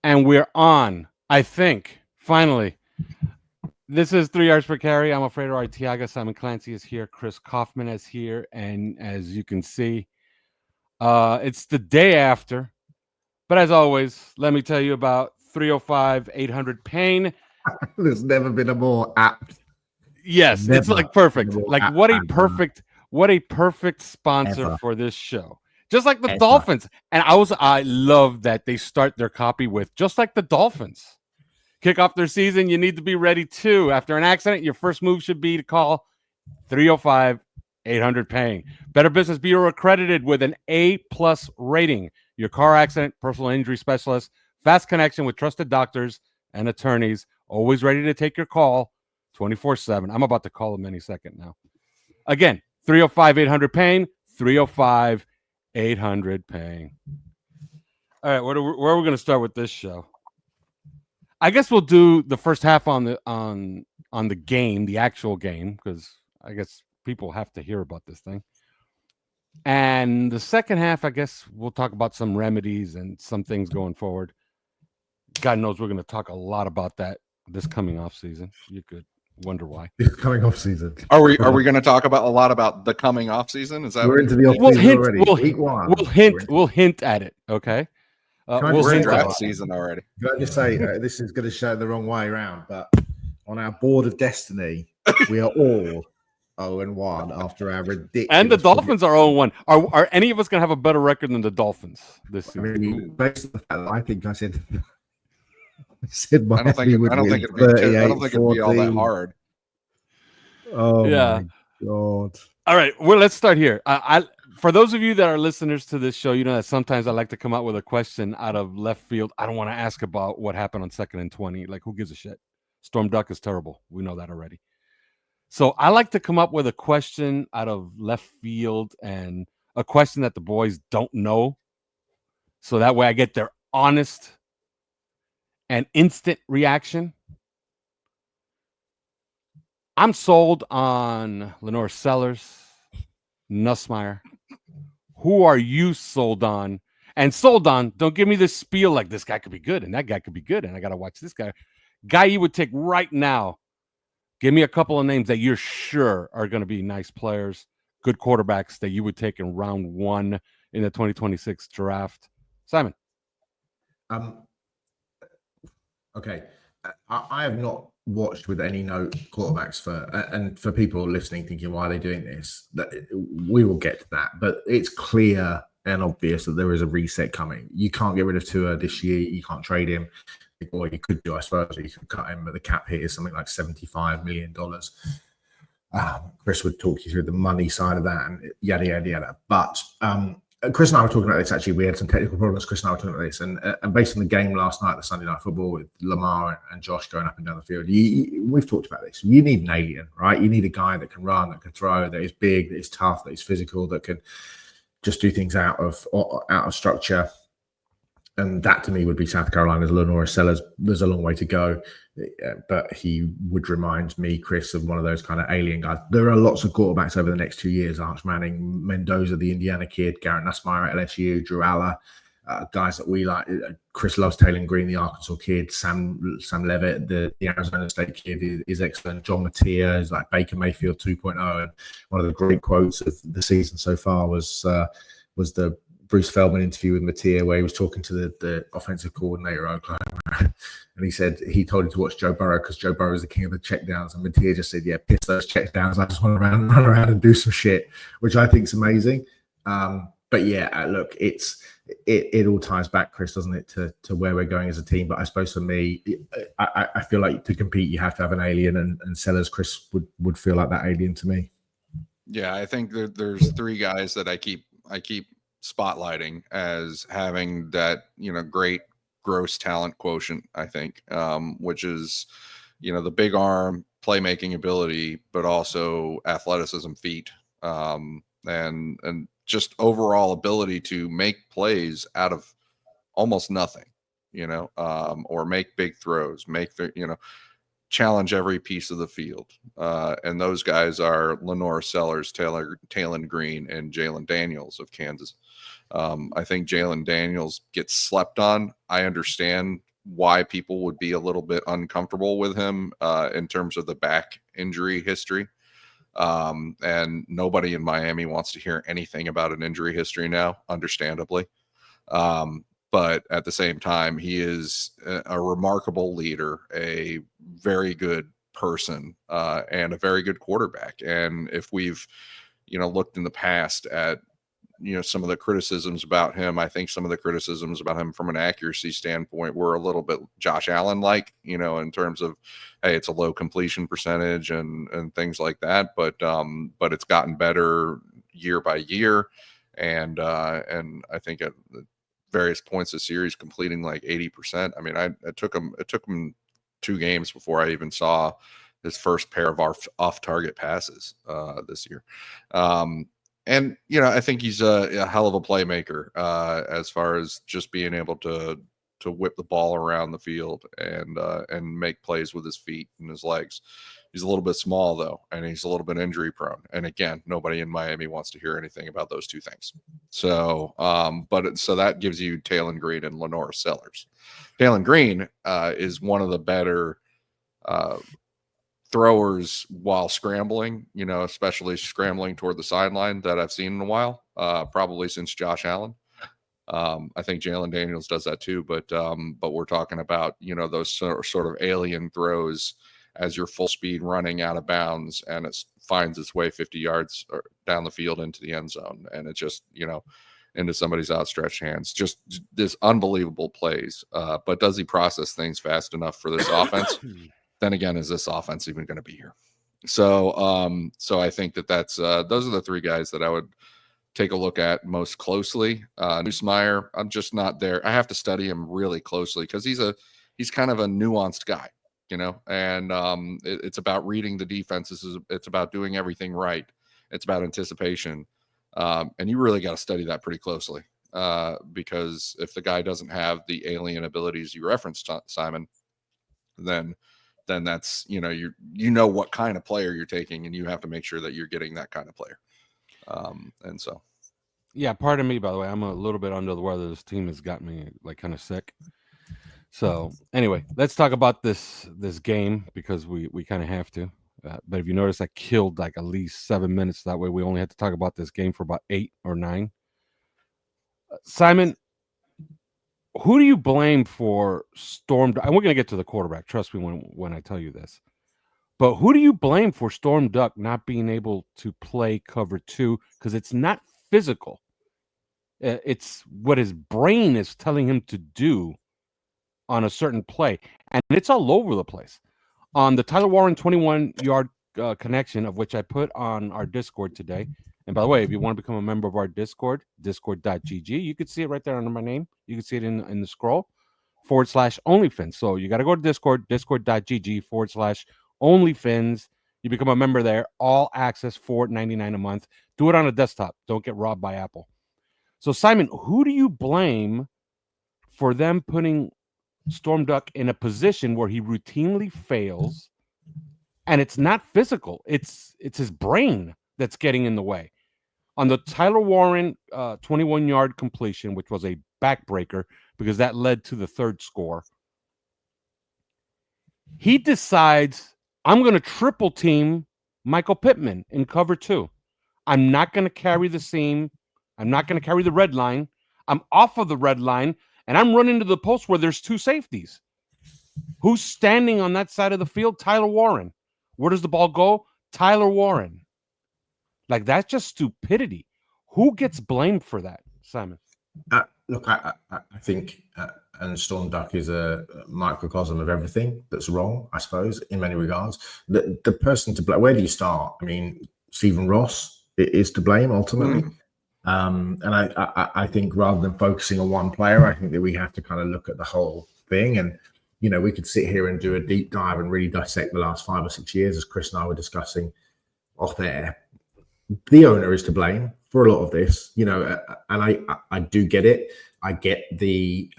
And we're on, I think, finally. This is 3 Yards Per Carry. I'm Alfredo Artiaga. Simon Clancy is here. Chris Kaufman is here. And as you can see, it's the day after. But as always, let me tell you about 305-800-PAIN. There's never been a more apt. Yes, it's like perfect. Like what a perfect sponsor Ever. for this show. Just like the Dolphins. And I love that they start their copy with just like the Dolphins. Kick off their season, you need to be ready too. After an accident, your first move should be to call 305-800-PAIN. Better Business Bureau accredited with an A+ rating. Your car accident, personal injury specialist, fast connection with trusted doctors and attorneys, always ready to take your call 24/7. I'm about to call them any second now. Again, 305-800-PAIN, 305-800-PAIN. All right, where are we going to start with this show? I guess we'll do the first half on the game, the actual game, because I guess people have to hear about this thing. And the second half, I guess we'll talk about some remedies and some things going forward. God knows we're going to talk a lot about that this coming off season. You could wonder why. This coming off season. Are we going to talk about a lot about the coming off season? Is that we're into the off season already? Week one. We'll hint at it. Okay. We're in draft season already. Can I just say this is going to show the wrong way around, but on our board of destiny, we are all 0-1 after our ridiculous. And the Dolphins are 0-1. Are any of us going to have a better record than the Dolphins this season? I mean, based on the fact that I think I said I don't think it'd be all that hard. Oh yeah. My God. All right. Well, let's start here. For those of you that are listeners to this show, you know that sometimes I like to come out with a question out of left field. I don't want to ask about what happened on 2nd and 20. Like, who gives a shit? Storm Duck is terrible. We know that already. So I like to come up with a question out of left field and a question that the boys don't know. So that way I get their honest and instant reaction. I'm sold on Lenore Sellers, Nussmeier. Who are you sold on? And sold on, don't give me this spiel like this guy could be good and that guy could be good and I got to watch this guy. Guy you would take right now. Give me a couple of names that you're sure are going to be nice players, good quarterbacks that you would take in round 1 in the 2026 draft. Simon. Okay. I have not watched with any note quarterbacks for people listening thinking, why are they doing this? That we will get to that, but it's clear and obvious that there is a reset coming. You can't get rid of Tua this year. You can't trade him. Or you could do, I suppose, or you could cut him, but the cap hit is something like $75 million. Chris would talk you through the money side of that and yada, yada, yada. But Chris and I were talking about this, actually. We had some technical problems. Chris and I were talking about this. And based on the game last night, the Sunday Night Football with Lamar and Josh going up and down the field, we've talked about this. You need an alien, right? You need a guy that can run, that can throw, that is big, that is tough, that is physical, that can just do things out of structure. And that to me would be South Carolina's Lenore Sellers. There's a long way to go, but he would remind me, Chris, of one of those kind of alien guys. There are lots of quarterbacks over the next 2 years: Arch Manning, Mendoza, the Indiana kid, Garrett Nussmeier at LSU, Drew Aller, guys that we like. Chris loves Taylor Green, the Arkansas kid. Sam Levitt, the Arizona State kid, is excellent. John Mattia is like Baker Mayfield 2.0. And one of the great quotes of the season so far was the Bruce Feldman interview with Mattia, where he was talking to the offensive coordinator of Oklahoma, and he said he told him to watch Joe Burrow because Joe Burrow is the king of the checkdowns, and Mattia just said, "Yeah, piss those checkdowns. I just want to run around and do some shit," which I think is amazing. But yeah, look, it all ties back, Chris, doesn't it, to where we're going as a team? But I suppose for me, I feel like to compete, you have to have an alien, and Sellers, Chris, would feel like that alien to me. Yeah, I think there's 3 guys that I keep spotlighting as having that, great gross talent quotient, I think, which is, the big arm, playmaking ability, but also athleticism, feet, and just overall ability to make plays out of almost nothing, or make big throws, challenge every piece of the field. And those guys are Lenore Sellers, Taylor Green, and Jalen Daniels of Kansas. I think Jalen Daniels gets slept on. I understand why people would be a little bit uncomfortable with him in terms of the back injury history. And nobody in Miami wants to hear anything about an injury history now, understandably. But at the same time, he is a remarkable leader, a very good person, and a very good quarterback. And if we've, looked in the past at, some of the criticisms about him, I think some of the criticisms about him from an accuracy standpoint were a little bit Josh Allen-like, in terms of, hey, it's a low completion percentage and things like that. But it's gotten better year by year. And I think at various points of series completing like 80%. I mean, it took him 2 games before I even saw his first pair of off target passes this year. And I think he's a hell of a playmaker as far as just being able to whip the ball around the field and make plays with his feet and his legs. He's a little bit small though, and he's a little bit injury prone. And again, nobody in Miami wants to hear anything about those 2 things. So, so that gives you Taylon Green and Lenora Sellers. Taylon Green is one of the better throwers while scrambling, especially scrambling toward the sideline that I've seen in a while, probably since Josh Allen. I think Jalen Daniels does that too, but we're talking about, those sort of alien throws as you're full speed running out of bounds and it finds its way 50 yards down the field into the end zone. And it just, into somebody's outstretched hands, just this unbelievable plays. But does he process things fast enough for this offense? Then again, is this offense even going to be here? So, so I think that's those are the 3 guys that I would take a look at most closely. Nussmeier, I'm just not there. I have to study him really closely because he's kind of a nuanced guy, and it's about reading the defenses. It's about doing everything right. It's about anticipation. And you really got to study that pretty closely because if the guy doesn't have the alien abilities you referenced, Simon, then that's, what kind of player you're taking, and you have to make sure that you're getting that kind of player. And so, yeah, pardon me, by the way, I'm a little bit under the weather. This team has got me like kind of sick. So anyway, let's talk about this game because we kind of have to. But if you notice, I killed like at least 7 minutes. That way we only had to talk about this game for about 8 or 9. Simon, who do you blame for Storm? And we're going to get to the quarterback. Trust me when I tell you this. But who do you blame for Storm Duck not being able to play cover 2? Because it's not physical. It's what his brain is telling him to do on a certain play. And it's all over the place. On the Tyler Warren 21-yard connection, of which I put on our Discord today. And by the way, if you want to become a member of our Discord, discord.gg, you can see it right there under my name. You can see it in the scroll, /OnlyFins. So you got to go to Discord, discord.gg /OnlyFins. You become a member there, all access, $4.99 a month. Do it on a desktop. Don't get robbed by Apple. So, Simon, who do you blame for them putting Storm Duck in a position where he routinely fails? And it's not physical. It's his brain that's getting in the way. On the Tyler Warren 21-yard completion, which was a backbreaker because that led to the 3rd score, he decides, I'm going to triple team Michael Pittman in cover 2. I'm not going to carry the seam. I'm not going to carry the red line. I'm off of the red line, and I'm running to the post where there's 2 safeties. Who's standing on that side of the field? Tyler Warren. Where does the ball go? Tyler Warren. Like, that's just stupidity. Who gets blamed for that, Simon? Look, I think, and Storm Duck is a microcosm of everything that's wrong, I suppose, in many regards. The person to blame, where do you start? I mean, Stephen Ross is to blame ultimately. And I think rather than focusing on one player, I think that we have to kind of look at the whole thing. And, we could sit here and do a deep dive and really dissect the last 5 or 6 years, as Chris and I were discussing off air. The owner is to blame for a lot of this, and I do get it. I get the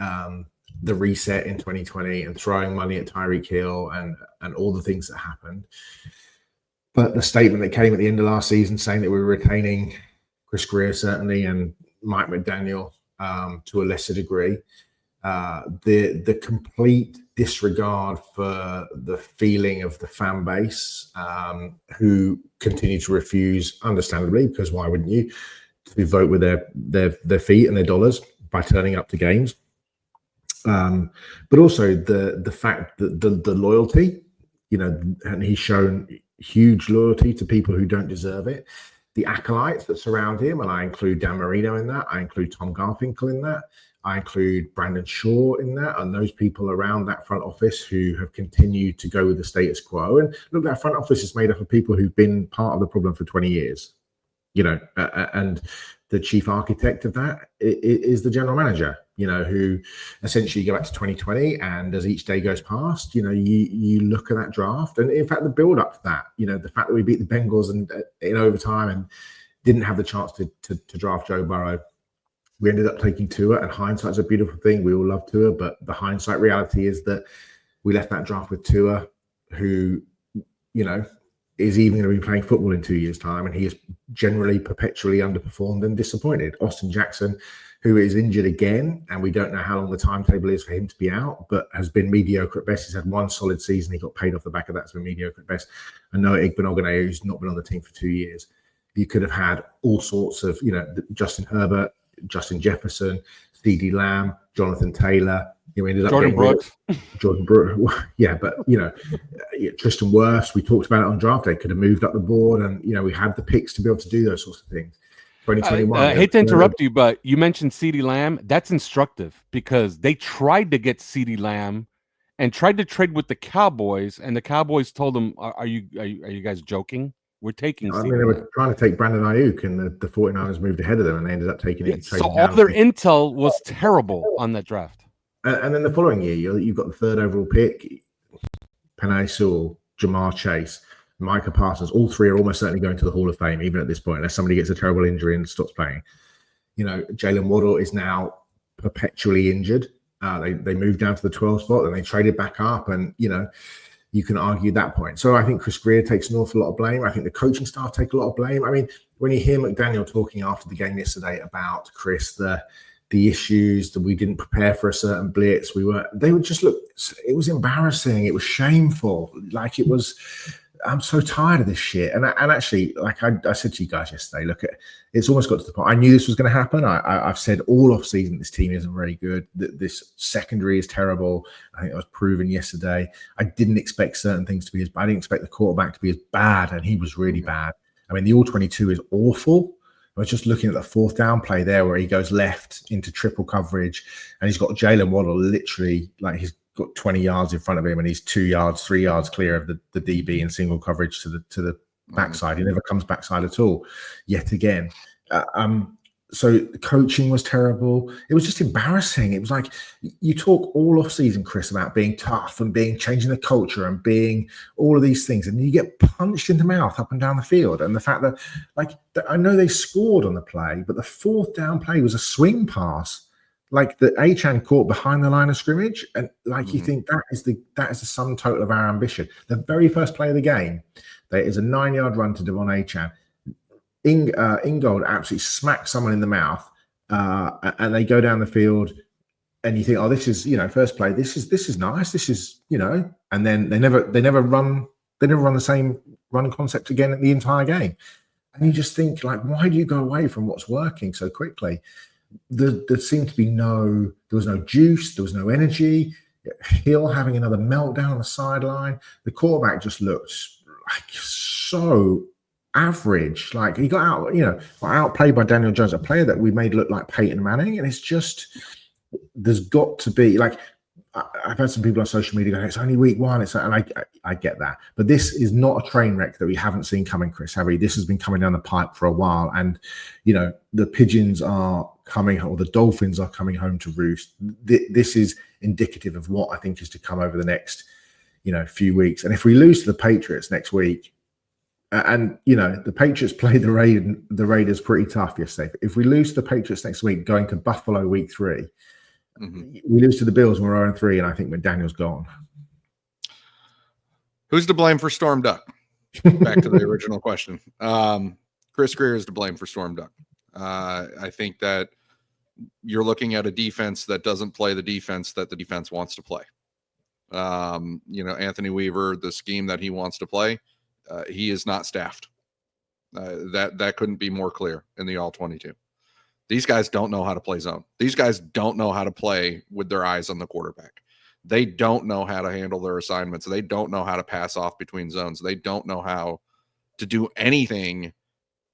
reset in 2020 and throwing money at Tyreek Hill and all the things that happened. But the statement that came at the end of last season saying that we were retaining Chris Greer, certainly, and Mike McDaniel to a lesser degree, the complete disregard for the feeling of the fan base, who continue to refuse, understandably, because why wouldn't you, to vote with their feet and their dollars by turning up to games. But also the fact that the loyalty, and he's shown huge loyalty to people who don't deserve it. The acolytes that surround him, and I include Dan Marino in that, I include Tom Garfinkel in that, I include Brandon Shaw in that, and those people around that front office who have continued to go with the status quo. And look, that front office is made up of people who've been part of the problem for 20 years, and the chief architect of that is the general manager, who essentially go back to 2020. And as each day goes past, you look at that draft, and in fact, the build up to that, the fact that we beat the Bengals and in overtime and didn't have the chance to draft Joe Burrow. We ended up taking Tua, and hindsight's a beautiful thing. We all love Tua, but the hindsight reality is that we left that draft with Tua, who, is even going to be playing football in 2 years' time, and he is generally perpetually underperformed and disappointed. Austin Jackson, who is injured again, and we don't know how long the timetable is for him to be out, but has been mediocre at best. He's had one solid season. He got paid off the back of that. It's been mediocre at best. And Noah Igbenogany, who's not been on the team for 2 years. You could have had all sorts of, Justin Herbert, Justin Jefferson, CeeDee Lamb, Jonathan Taylor. You ended up Jordan Brooks. Jordan Brooks. Yeah, but Tristan Wirfs, we talked about it on draft day, could have moved up the board, and we had the picks to be able to do those sorts of things. 2021. I hate to interrupt you, but you mentioned CeeDee Lamb. That's instructive because they tried to get CeeDee Lamb and tried to trade with the Cowboys, and the Cowboys told them, "Are you guys joking? We're taking." They were trying to take Brandon Ayuk, and the 49ers moved ahead of them, and they ended up taking it. So all their intel was terrible on that draft. And then the following year, you've got the third overall pick, Penei Sewell, Jamar Chase, Micah Parsons. All three are almost certainly going to the Hall of Fame, even at this point, unless somebody gets a terrible injury and stops playing. Jalen Waddle is now perpetually injured. They moved down to the 12th spot, and they traded back up, and you can argue that point. So I think Chris Greer takes an awful lot of blame. I think the coaching staff take a lot of blame. I mean, when you hear McDaniel talking after the game yesterday about Chris, the issues that we didn't prepare for a certain blitz, they would just look, it was embarrassing. It was shameful. Like it was, I'm so tired of this shit. And actually, like I said to you guys yesterday, look, it's almost got to the point. I knew this was going to happen. I've said all off season, this team isn't very good. This secondary is terrible. I think that was proven yesterday. I didn't expect certain things to be I didn't expect the quarterback to be as bad, and he was really bad. I mean, the all-22 is awful. I was just looking at the fourth down play there where he goes left into triple coverage, and he's got Jalen Waddle literally, like he's got 20 yards in front of him, and he's 2 yards, 3 yards clear of the DB in single coverage to the backside. He never comes backside at all, yet again. So the coaching was terrible. It was just embarrassing. It was like you talk all off season, Chris, about being tough and changing the culture and being all of these things, and you get punched in the mouth up and down the field. And the fact that, I know they scored on the play, but the fourth down play was a swing pass, like the Achane caught behind the line of scrimmage, and you think that is the sum total of our ambition. The very first play of the game, there is a 9-yard run to Devon Achane. Ingold absolutely smacks someone in the mouth, and they go down the field, and you think, oh, this is first play. This is nice. This is and then they never run the same run concept again the entire game, and you just think, like, why do you go away from what's working so quickly? There seemed to be there was no juice, there was no energy. Hill having another meltdown on the sideline. The quarterback just looked like so average. Like he got outplayed by Daniel Jones, a player that we made look like Peyton Manning. And it's just, there's got to be, like, I've had some people on social media going, it's only week one. And I get that, but this is not a train wreck that we haven't seen coming, Chris, have we? This has been coming down the pipe for a while, and the pigeons are coming, or the Dolphins are coming home to roost. This is indicative of what I think is to come over the next few weeks. And if we lose to the Patriots next week, and the Patriots played the Raiders pretty tough yesterday. If we lose to the Patriots next week, going to Buffalo week 3, we lose to the Bills and we're 0-3, and I think McDaniel's gone. Who's to blame for Storm Duck? Back to the original question. Chris Greer is to blame for Storm Duck. I think that you're looking at a defense that doesn't play the defense that the defense wants to play. Anthony Weaver, the scheme that he wants to play, he is not staffed. That couldn't be more clear in the all-22. These guys don't know how to play zone. These guys don't know how to play with their eyes on the quarterback. They don't know how to handle their assignments. They don't know how to pass off between zones. They don't know how to do anything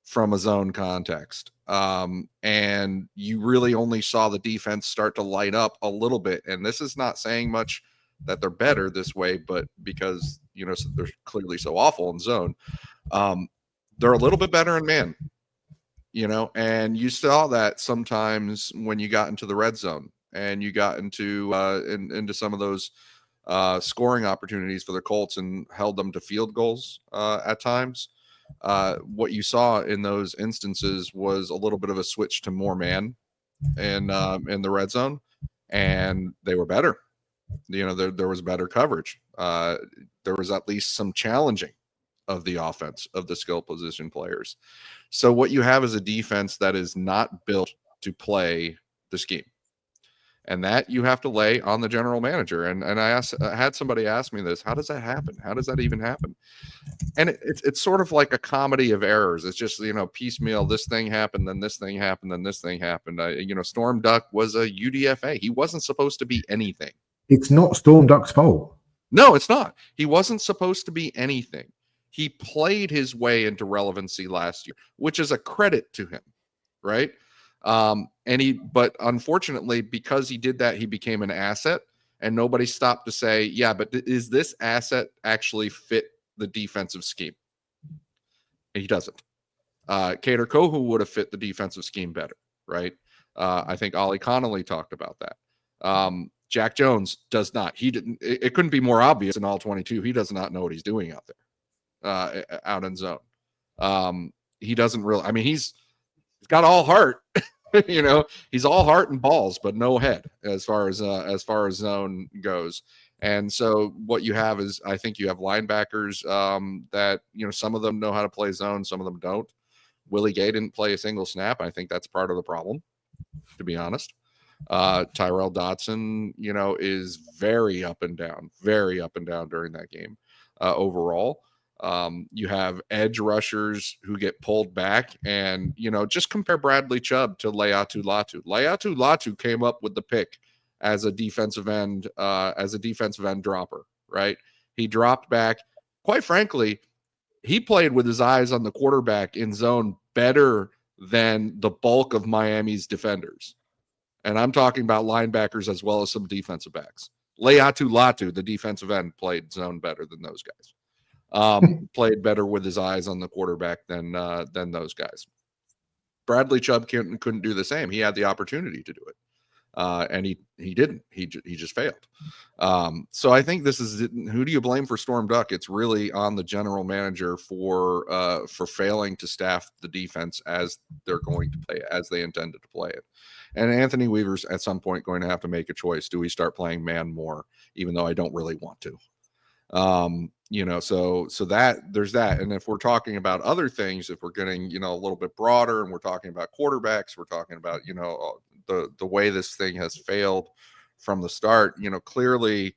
from a zone context. And you really only saw the defense start to light up a little bit. And this is not saying much that they're better this way, but because, they're clearly so awful in zone, they're a little bit better in man, and you saw that sometimes when you got into the red zone and you got into some of those scoring opportunities for the Colts and held them to field goals at times. What you saw in those instances was a little bit of a switch to more man in the red zone, and they were better. There was better coverage. There was at least some challenging of the offense of the skill position players. So what you have is a defense that is not built to play the scheme. And that you have to lay on the general manager. And I had somebody ask me this, how does that happen? How does that even happen? And it's sort of like a comedy of errors. It's just, piecemeal, this thing happened, then this thing happened, then this thing happened. Storm Duck was a UDFA. He wasn't supposed to be anything. It's not Storm Duck's fault. No, it's not. He wasn't supposed to be anything. He played his way into relevancy last year, which is a credit to him, right? But unfortunately, because he did that, he became an asset, and nobody stopped to say, yeah, but is this asset actually fit the defensive scheme? And he doesn't. Kader Kohu would have fit the defensive scheme better, right? I think Ollie Connolly talked about that. Jack Jones does not. He didn't. It couldn't be more obvious in all 22. He does not know what he's doing out there, out in zone. He doesn't really. I mean, he's got all heart. He's all heart and balls, but no head as far as zone goes. And so what you have is, I think you have linebackers that some of them know how to play zone, some of them don't. Willie Gay didn't play a single snap. I think that's part of the problem, to be honest. Tyrell Dodson, is very up and down during that game. Overall, you have edge rushers who get pulled back, and just compare Bradley Chubb to Leatu Latu. Leatu Latu came up with the pick as a defensive end dropper, right? He dropped back. Quite frankly, he played with his eyes on the quarterback in zone better than the bulk of Miami's defenders. And I'm talking about linebackers as well as some defensive backs. Leatu Latu, the defensive end, played zone better than those guys. Played better with his eyes on the quarterback than those guys. Bradley Chubb couldn't do the same. He had the opportunity to do it, and he didn't. He just failed. So I think this is, who do you blame for Storm Duck? It's really on the general manager for failing to staff the defense as they're going to play, as they intended to play it. And Anthony Weaver's at some point going to have to make a choice. Do we start playing man more, even though I don't really want to? So that there's that. And if we're talking about other things, if we're getting, a little bit broader and we're talking about quarterbacks, we're talking about, the way this thing has failed from the start, clearly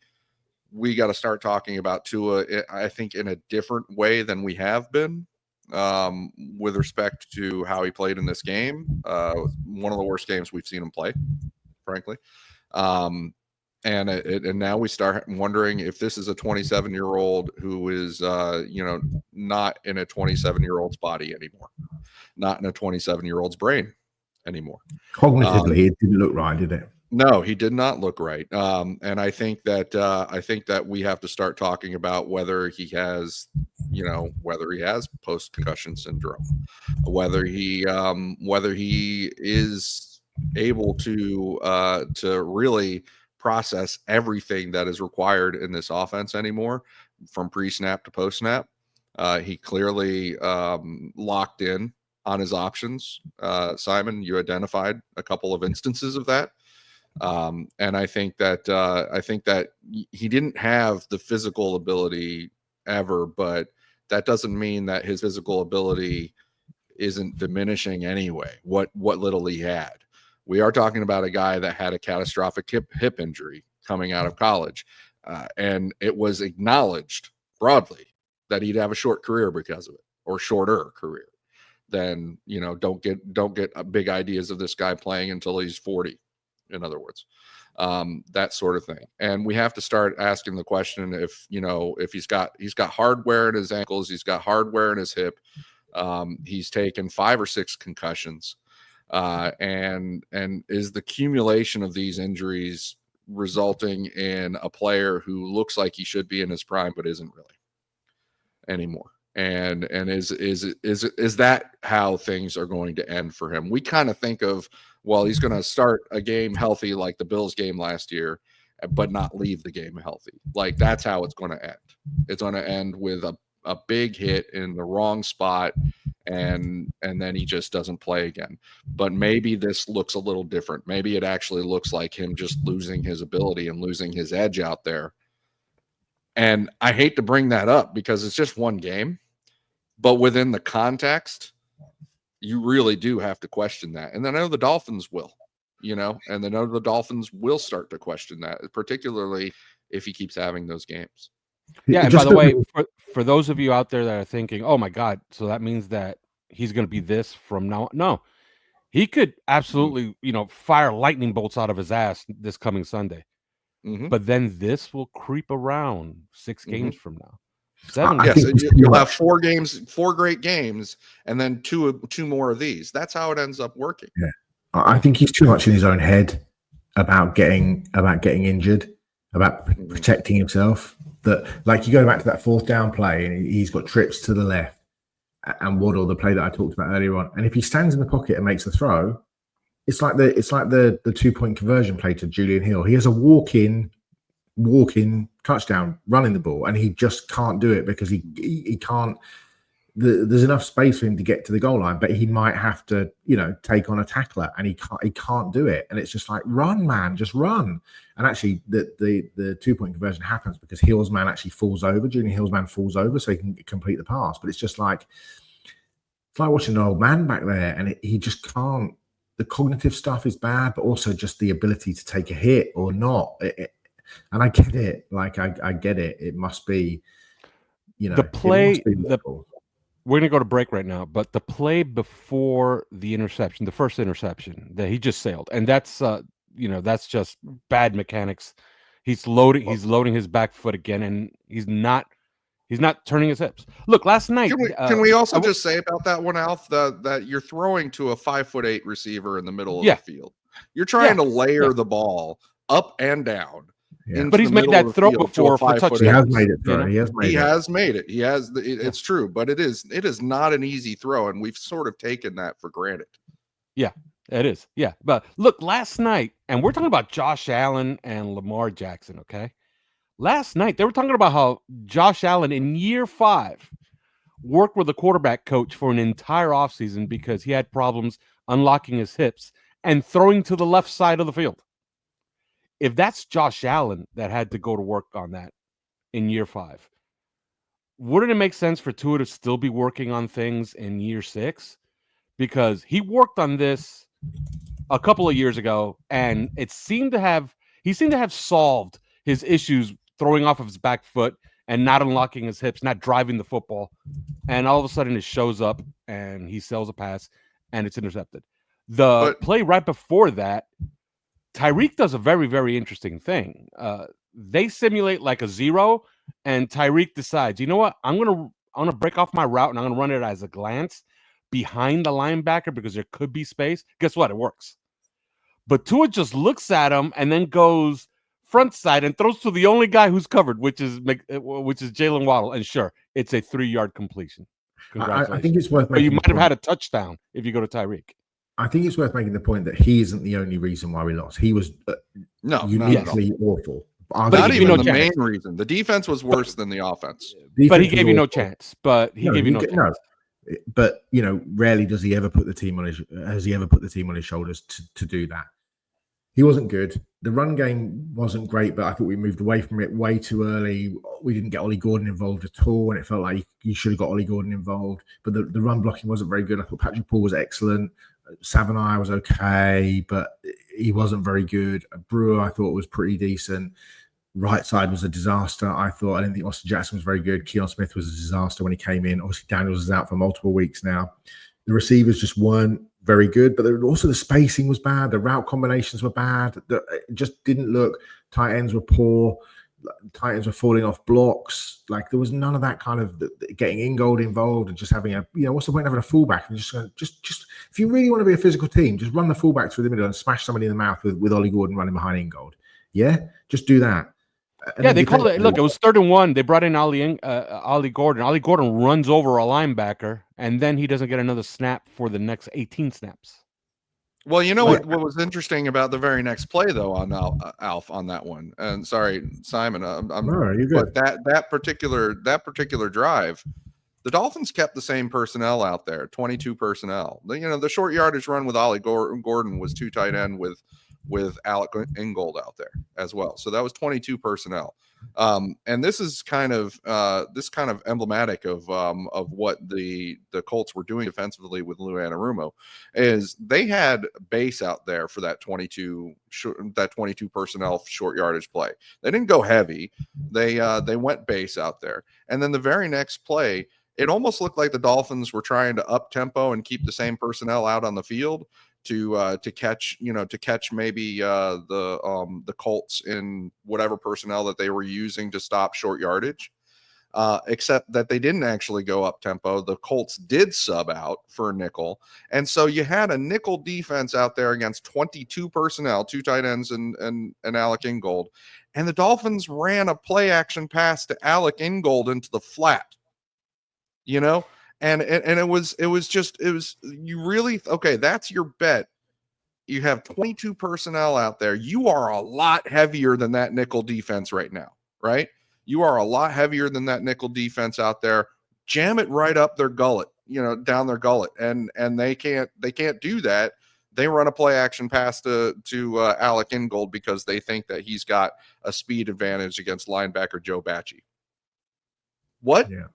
we got to start talking about Tua, I think, in a different way than we have been, with respect to how he played in this game. One of the worst games we've seen him play, frankly. And now we start wondering if this is a 27-year-old who is, not in a 27-year-old's body anymore, not in a 27-year-old's brain anymore. Cognitively, it didn't look right, did it? No, he did not look right. And I think that we have to start talking about whether he has post-concussion syndrome, whether he is able to really process everything that is required in this offense anymore, from pre-snap to post-snap. He clearly locked in on his options. Simon, you identified a couple of instances of that. And I think that he didn't have the physical ability ever, but that doesn't mean that his physical ability isn't diminishing anyway. What little he had. We are talking about a guy that had a catastrophic hip injury coming out of college. And it was acknowledged broadly that he'd have a short career because of it, or shorter career. Then, don't get big ideas of this guy playing until he's 40, in other words. That sort of thing. And we have to start asking the question if he's got hardware in his ankles, he's got hardware in his hip, he's taken 5 or 6 concussions, and is the accumulation of these injuries resulting in a player who looks like he should be in his prime but isn't really anymore. And is that how things are going to end for him? We kind of think of, well, he's going to start a game healthy like the Bills game last year, but not leave the game healthy. Like, that's how it's going to end. It's going to end with a big hit in the wrong spot, and then he just doesn't play again. But maybe this looks a little different. Maybe it actually looks like him just losing his ability and losing his edge out there. And I hate to bring that up because it's just one game, but within the context, you really do have to question that. And I know the Dolphins will, and I know the Dolphins will start to question that, particularly if he keeps having those games. Yeah, and by the way, for those of you out there that are thinking, oh my God, so that means that he's going to be this from now on. No, he could absolutely, fire lightning bolts out of his ass this coming Sunday. Mm-hmm. But then this will creep around 6 games from now. 7. Yes, you'll have 4 great games, and then two more of these. That's how it ends up working. Yeah, I think he's too much in his own head about getting injured, about protecting himself. That, like, you go back to that 4th down play, and he's got trips to the left, and Waddle, the play that I talked about earlier on. And if he stands in the pocket and makes a throw, it's like the 2-point conversion play to Julian Hill. He has a walk-in touchdown running the ball, and he just can't do it because he can't. There's enough space for him to get to the goal line, but he might have to, take on a tackler, and he can't do it. And it's just like, run, man, just run. And actually, the 2-point conversion happens because Hill's man actually falls over. Julian Hill's man falls over, so he can complete the pass. But it's just like, it's like watching an old man back there, and he just can't. The cognitive stuff is bad, but also just the ability to take a hit or not. And I get it. Like, I get it. It must be, the play. We're going to go to break right now, but the play before the interception, the first interception that he just sailed, and that's that's just bad mechanics. He's loading his back foot again, and he's not turning his hips. Look, last night. Can we also just say about that one, Alf, that you're throwing to a 5'8" receiver in the middle of the field. You're trying to layer the ball up and down. Yeah. But he's made that throw before for touchdowns. He has made it. He has made it. It's true, but it is not an easy throw, and we've sort of taken that for granted. Yeah, it is. Yeah, but look, last night, and we're talking about Josh Allen and Lamar Jackson. Okay, last night they were talking about how Josh Allen in year 5 worked with a quarterback coach for an entire offseason because he had problems unlocking his hips and throwing to the left side of the field. If that's Josh Allen that had to go to work on that in year 5, wouldn't it make sense for Tua to still be working on things in year 6? Because he worked on this a couple of years ago, and he seemed to have solved his issues throwing off of his back foot and not unlocking his hips, not driving the football. And all of a sudden it shows up and he sells a pass and it's intercepted. The play right before that, Tyreek does a very, very interesting thing. They simulate like a 0, and Tyreek decides, you know what? I'm gonna break off my route, and I'm gonna run it as a glance behind the linebacker because there could be space. Guess what? It works. But Tua just looks at him and then goes front side and throws to the only guy who's covered, which is Jalen Waddle. And sure, it's a 3-yard completion. Congratulations. I think it's worth. But you might have had a touchdown if you go to Tyreek. I think it's worth making the point that he isn't the only reason why we lost. He was uniquely awful. But not even the main reason. The defense was worse than the offense. But he gave you no chance. But he gave you no chance. No. But rarely does he ever put the team on his shoulders to do that. He wasn't good. The run game wasn't great, but I thought we moved away from it way too early. We didn't get Ollie Gordon involved at all, and it felt like you should have got Ollie Gordon involved. But the run blocking wasn't very good. I thought Patrick Paul was excellent. Savonai was okay, but he wasn't very good. Brewer, I thought, was pretty decent. Right side was a disaster. I didn't think Austin Jackson was very good. Keon Smith was a disaster when he came in. Obviously, Daniels is out for multiple weeks now. The receivers just weren't very good, but also the spacing was bad. The route combinations were bad. It just didn't look. Tight ends were poor. Tight ends were falling off blocks. Like there was none of that kind of getting Ingold involved and just having what's the point of having a fullback and just if you really want to be a physical team, just run the fullback through the middle and smash somebody in the mouth with Ollie Gordon running behind Ingold. Yeah, just do that. And they called it. Look, it was 3rd and 1. They brought in Ollie Gordon. Ollie Gordon runs over a linebacker, and then he doesn't get another snap for the next 18 snaps. Well, you know what was interesting about the very next play, though, on Alf on that one. And sorry, Simon, but that particular drive, the Dolphins kept the same personnel out there, 22 personnel. The short yardage run with Ollie Gordon was 2 tight end with Alec Ingold out there as well. So that was 22 personnel. And this is kind of emblematic of what the Colts were doing defensively with Lou Anarumo, is they had base out there for that 22 personnel short yardage play. They didn't go heavy. They went base out there. And then the very next play, it almost looked like the Dolphins were trying to up tempo and keep the same personnel out on the field to catch maybe the Colts in whatever personnel that they were using to stop short yardage. Except that they didn't actually go up tempo. The Colts did sub out for a nickel, and so you had a nickel defense out there against 22 personnel, 2 tight ends and Alec Ingold, and the Dolphins ran a play action pass to Alec Ingold into the flat. And it was you really, okay, that's your bet. You have 22 personnel out there. You are a lot heavier than that nickel defense right now, right? You are a lot heavier than that nickel defense out there. Jam it right up their gullet, down their gullet. And they can't do that. They run a play action pass to Alec Ingold because they think that he's got a speed advantage against linebacker Joe Bacci. What? Yeah.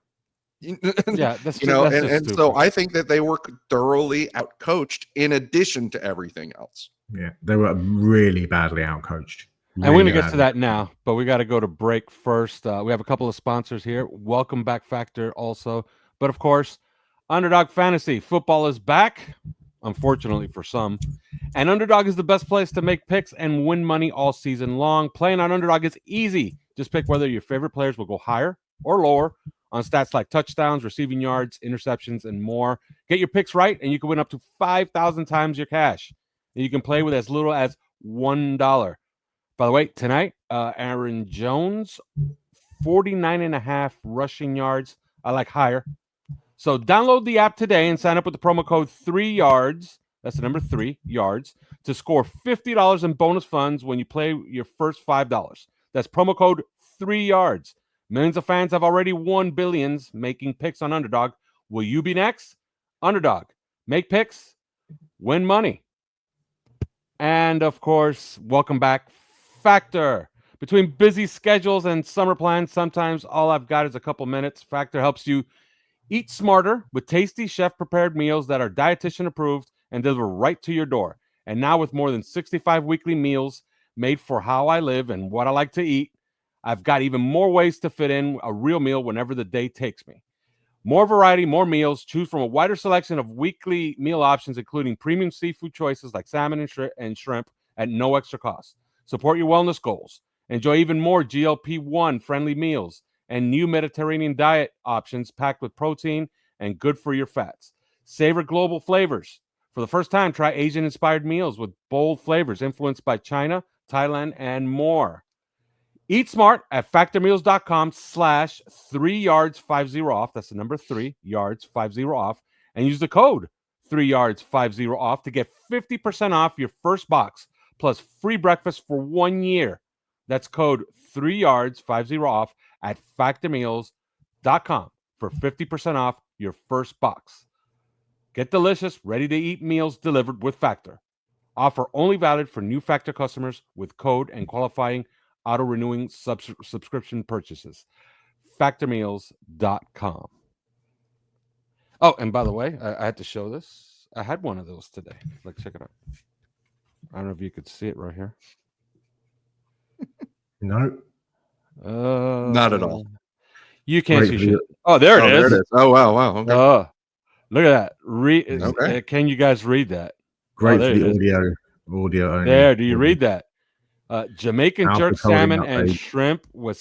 That's and so I think that they were thoroughly outcoached in addition to everything else. Yeah, they were really badly outcoached. And we're going to get to that now, but we got to go to break first. We have a couple of sponsors here. Welcome back Factor also. But of course, Underdog Fantasy Football is back, unfortunately for some. And Underdog is the best place to make picks and win money all season long. Playing on Underdog is easy. Just pick whether your favorite players will go higher or lower on stats like touchdowns, receiving yards, interceptions, and more. Get your picks right, and you can win up to 5,000 times your cash. And you can play with as little as $1. By the way, tonight, Aaron Jones, 49.5 rushing yards. I like higher. So download the app today and sign up with the promo code 3YARDS. That's the number 3 yards to score $50 in bonus funds when you play your first $5. That's promo code 3YARDS. Millions of fans have already won billions making picks on Underdog. Will you be next? Underdog. Make picks, win money. And, of course, welcome back, Factor. Between busy schedules and summer plans, sometimes all I've got is a couple minutes. Factor helps you eat smarter with tasty chef-prepared meals that are dietitian approved and deliver right to your door. And now with more than 65 weekly meals made for how I live and what I like to eat, I've got even more ways to fit in a real meal whenever the day takes me. More variety, more meals. Choose from a wider selection of weekly meal options, including premium seafood choices like salmon and shrimp at no extra cost. Support your wellness goals. Enjoy even more GLP-1 friendly meals and new Mediterranean diet options packed with protein and good for your fats. Savor global flavors. For the first time, try Asian-inspired meals with bold flavors influenced by China, Thailand, and more. Eat smart at factormeals.com/3yards50 off. That's the number 3 yards 50 off. And use the code 3yards50 off to get 50% off your first box plus free breakfast for 1 year. That's code 3yards50 off at factormeals.com for 50% off your first box. Get delicious, ready-to-eat meals delivered with Factor. Offer only valid for new Factor customers with code and qualifying auto-renewing subscription purchases. Factormeals.com. Oh, and by the way, I had to show this. I had one of those today. Like, check it out. I don't know if you could see it right here. No. Not at all. You can't Great see video. shit. Oh, there it is. There it is. Oh, wow. Okay. Look at that. Okay. Can you guys read that? Great there for the it is. audio only. There, do you read that? Jamaican jerk Alfred's holding salmon up and page. shrimp with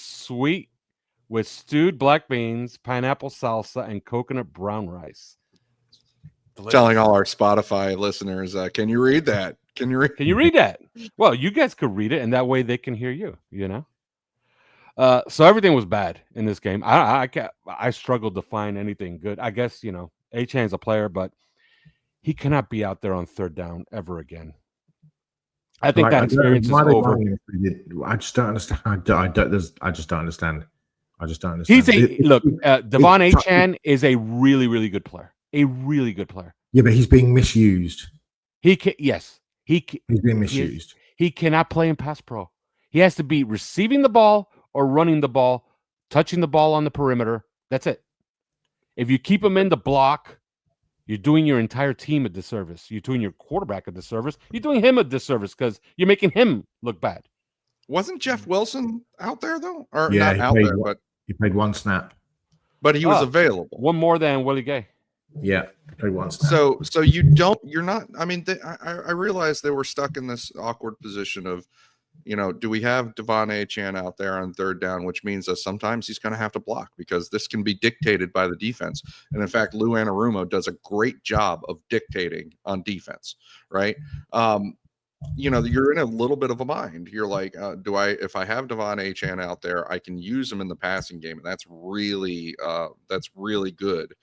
stewed black beans, pineapple salsa, and coconut brown rice. Delicious. Telling all our Spotify listeners, can you read that? Can you read that? Well, you guys could read it, and that way they can hear you. You know. So everything was bad in this game. I struggled to find anything good. I guess Achan's a player, but he cannot be out there on third down ever again. I think that experience is over. I just don't understand. I just don't understand. Devon Achan is a really, really good player. A really good player. Yeah, but he's being misused. He's being misused. He cannot play in pass pro. He has to be receiving the ball or running the ball, touching the ball on the perimeter. That's it. If you keep him in the block, you're doing your entire team a disservice. You're doing your quarterback a disservice. You're doing him a disservice because you're making him look bad. Wasn't Jeff Wilson out there though? Or yeah, not out there, but he played one snap. But he was available. One more than Willie Gay. Yeah, played one snap. So you're not. I mean, I realized they were stuck in this awkward position of, do we have Devon Achan out there on third down, which means that sometimes he's going to have to block because this can be dictated by the defense. And in fact, Lou Anarumo does a great job of dictating on defense, right? You're in a little bit of a bind. You're like, if I have Devon Achan out there, I can use him in the passing game, and that's really good.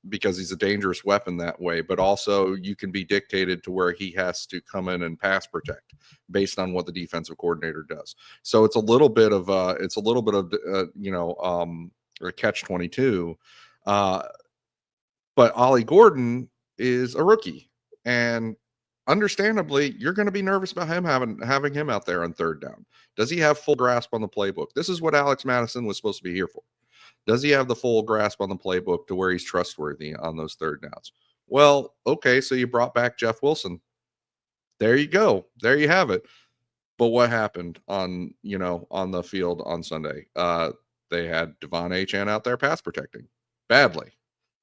Because he's a dangerous weapon that way, but also you can be dictated to where he has to come in and pass protect based on what the defensive coordinator does. So it's a little bit of a catch-22. But Ollie Gordon is a rookie, and understandably, you're going to be nervous about him having him out there on third down. Does he have full grasp on the playbook? This is what Alex Madison was supposed to be here for. Does he have the full grasp on the playbook to where he's trustworthy on those third downs? Well, okay, so you brought back Jeff Wilson. There you go. There you have it. But what happened on the field on Sunday? They had Devon Achan out there pass protecting badly.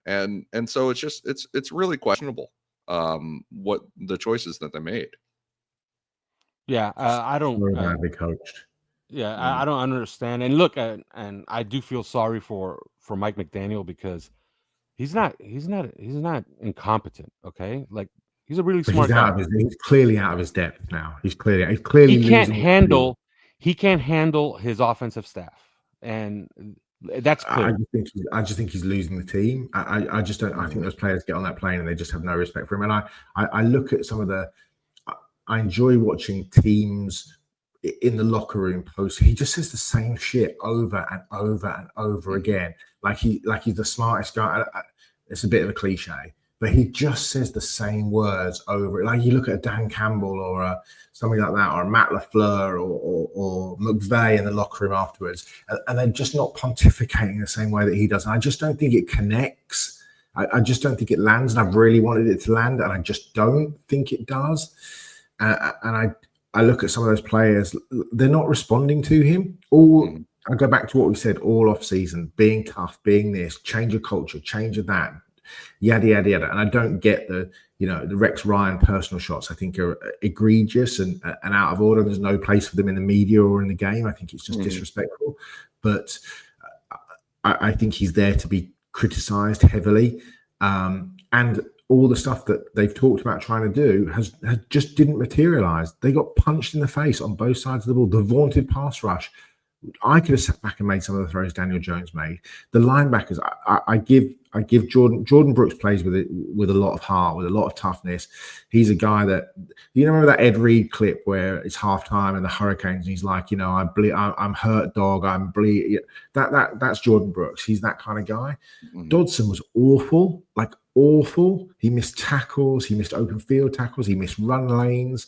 And so it's really questionable what the choices that they made. Yeah, I don't badly coached. Yeah, I don't understand. And look, and I do feel sorry for Mike McDaniel because he's not incompetent. Okay, like he's a really smart guy. He's clearly out of his depth now. He's clearly he can't handle his offensive staff, and that's clear. I just think he's losing the team. I just don't. I think those players get on that plane and they just have no respect for him. And I look at some of the. I enjoy watching teams in the locker room post. He just says the same shit over and over and over again. Like he's the smartest guy. It's a bit of a cliche, but he just says the same words over. Like you look at a Dan Campbell or something like that, or a Matt LaFleur or McVay in the locker room afterwards, and they're just not pontificating the same way that he does. And I just don't think it connects. I just don't think it lands, and I've really wanted it to land, and I just don't think it does. And I look at some of those players; they're not responding to him. I go back to what we said all off season: being tough, being this, change of culture, change of that, yada yada yada. And I don't get the Rex Ryan personal shots. I think are egregious and out of order. There's no place for them in the media or in the game. I think it's just disrespectful. But I think he's there to be criticised heavily, and all the stuff that they've talked about trying to do has just didn't materialize. They got punched in the face on both sides of the ball. The vaunted pass rush. I could have sat back and made some of the throws Daniel Jones made. The linebackers, I give Jordan Brooks plays with a lot of heart, with a lot of toughness. He's a guy that remember that Ed Reed clip where it's halftime and the Hurricanes. And he's like, I'm hurt, dog. I'm bleed. That's Jordan Brooks. He's that kind of guy. Dodson was awful, like awful. He missed tackles. He missed open field tackles. He missed run lanes.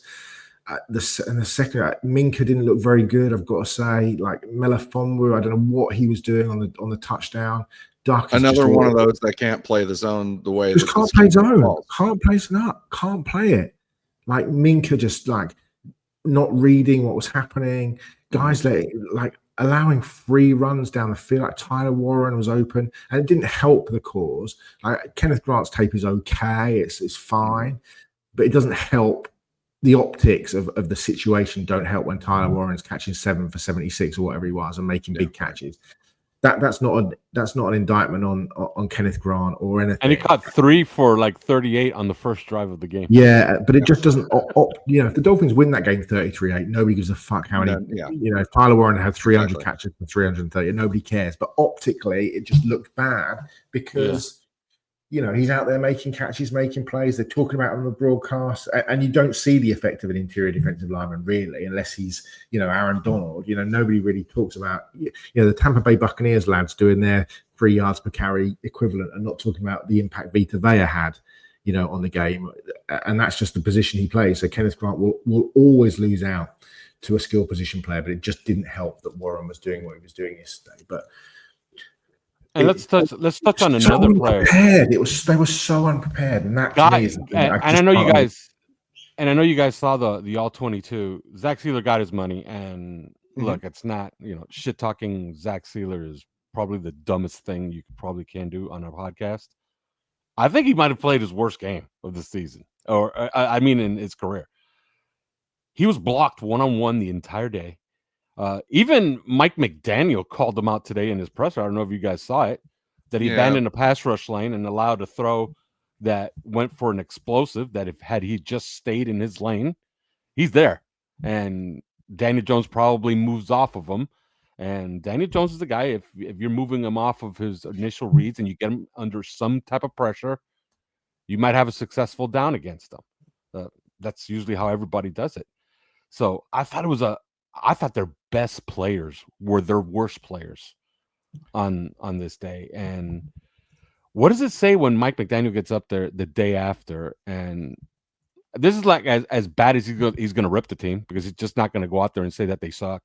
The second, Minka didn't look very good. I've got to say, like Melifonwu, I don't know what he was doing on the touchdown. Duck is Another just one of those that can't play the zone the way just that can't the play scheme zone, calls. can't play snap, can't play it. Like Minka just like not reading what was happening. Guys like allowing free runs down the field. Like Tyler Warren was open, and it didn't help the cause. Like Kenneth Grant's tape is okay, it's fine, but it doesn't help. The optics of the situation don't help when Tyler Warren's catching 7 for 76 or whatever he was and making big catches. That's not an indictment on Kenneth Grant or anything. And he caught 3 for like 38 on the first drive of the game. Yeah, but it just doesn't. If the Dolphins win that game 33-8, nobody gives a fuck how many. If Tyler Warren had 300 catches and 330, nobody cares. But optically, it just looked bad because he's out there making catches, making plays. They're talking about it on the broadcast, and you don't see the effect of an interior defensive lineman really, unless he's Aaron Donald. Nobody really talks about the Tampa Bay Buccaneers lads doing their 3 yards per carry equivalent, and not talking about the impact Vita Vea had. On the game, and that's just the position he plays. So Kenneth Grant will always lose out to a skill position player, but it just didn't help that Warren was doing what he was doing yesterday. But let's touch on another player. They were so unprepared, and that I know you guys saw the all 22. Zach Sealer got his money, and look, it's not shit talking. Zach Sealer is probably the dumbest thing you probably can do on a podcast. I think he might have played his worst game of the season, or I mean, in his career. He was blocked one-on-one the entire day. Even Mike McDaniel called him out today in his presser. I don't know if you guys saw it, that he abandoned a pass rush lane and allowed a throw that went for an explosive. That had he just stayed in his lane, he's there. And Daniel Jones probably moves off of him. And Daniel Jones is the guy, if you're moving him off of his initial reads and you get him under some type of pressure, you might have a successful down against them. That's usually how everybody does it. So I thought their best players were their worst players on this day. And what does it say when Mike McDaniel gets up there the day after? And this is like as bad as he's going to rip the team, because he's just not going to go out there and say that they suck.